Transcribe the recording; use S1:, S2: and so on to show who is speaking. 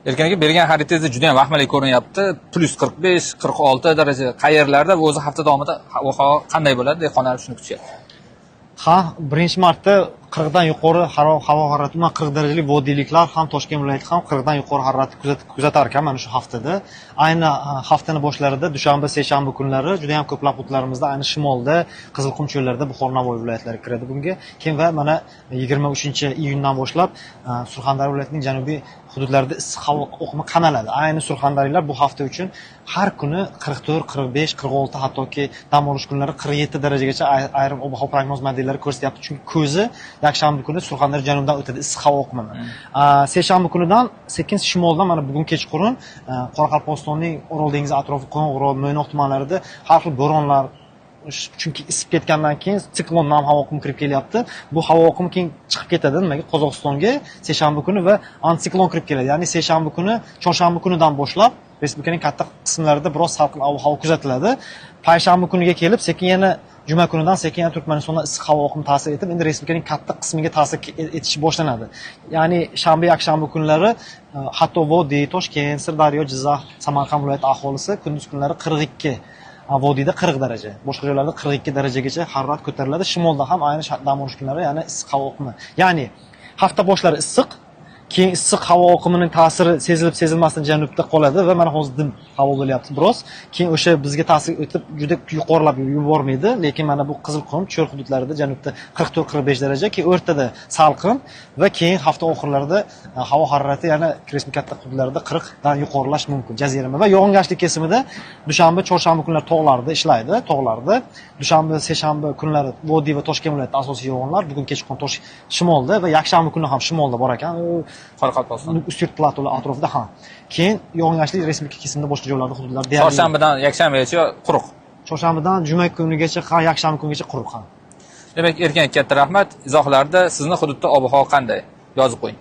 S1: Erkin aka bergan xaritangiz juda ham vahimali ko'rinyapti. +45, 46 daraja. Qayerlarda o'zi hafta davomida havo qanday bo'ladi? Dehqonlar shuni kutyapti.
S2: Ha, birinchi marta 40 dan yuqori havo harorati, 40 darajali vodiyliklar ham Toshkent viloyati ham 40 dan yuqori haroratni kuzatar ekan mana shu haftada. Ayni haftaning boshlarida dushanba, seshanba kunlari juda ham ko'plab hududlarimizda, ayni shimolda, Qizilqum cho'llarida, Buxoro, Navoiy viloyatlari kiradi bunga. Keyin va mana 23-iyundan boshlab Surxondaryo viloyatining janubiy hududlarida issiq havo oqimi qamaladi. Ayni surxondaryoliklar bu hafta uchun har kuni 44, 45, 46 hattoki dam olish kunlari 47 darajagacha ayrim ob-havo prognoz modellari ko'rsatyapti. Chunki ko'zi yakshanba kuni Surxondaryo janubidan o'tadi issiq havo oqimi. Seshanba kunidan sekin shimoldan mana bugun kechqurun Qoraqalpog'istonning Orol dengizi atrofi, Qo'ng'irot, Mo'ynoq tumanlarida har xil bo'ronlar, chunki isib ketgandan keyin siklon ham havo oqimi kirib kelyapti. Bu havo oqimi keyin chiqib ketadi nimaga? Qozog'istonga seshanba kuni va antsiklon kirib keladi. Ya'ni seshanba kuni, chorshanba kunidan boshlab respublikaning katta qismlarida biroz salqin ob-havo kuzatiladi. Payshanba kuniga kelib, sekin yana juma kunidan sekin yana Turkmanistonda issiq havo oqimi ta'sir etib, endi respublikaning katta qismiga ta'sir etishi boshlanadi. Ya'ni shanba, yakshanba kunlari hatto Vodiy, Toshkent, Sirdaryo, Jizzax, Samarqand viloyati aholisi kunduz kunlari 42, Vodiyda 40 daraja, boshqa joylarda 42 darajagacha harorat ko'tariladi. Shimolda ham ayni dam olish kunlari, ya'ni issiq havo oqimi. Ya'ni hafta boshlari issiq, keyin issiq havo oqimining ta'siri sezilib sezilmasdan janubda qoladi va mana hozir dim havo bo'lyapti biroz. Keyin o'sha bizga ta'sir etib juda yuqorilab yubormaydi, lekin mana bu Qizilqum cho'l hududlarida janubda 44-45 daraja, keyin o'rtada salqin va keyin hafta oxirlarida havo harorati yana respublika katta hududlarida 40 dan yuqorilash mumkin. Jazirama va yog'ingarchilik kesimida dushanba, chorshanba kunlari tog'larda ishlaydi, tog'larda. Dushanba, seshanba kunlari Vodiy va Toshkent viloyatida asosiy yog'inlar, bugun kechqurun shimolda va yakshanba kuni ham shimolda bor ekan.
S1: Qoraqalpog'iston,
S2: Ustyurt platolar atrofida ham. Keyin yog'ingarchilik respublika kesimida boshqa joylarda hududlarda deyarli.
S1: Chorshanbadan yakshanbagacha quruq.
S2: Chorshanbadan juma kunigacha, yakshanba kunigacha quruq ham.
S1: Demak, Erkin aka katta rahmat. Izohlarda sizni hududda ob-havo qanday? Yozib qo'ying.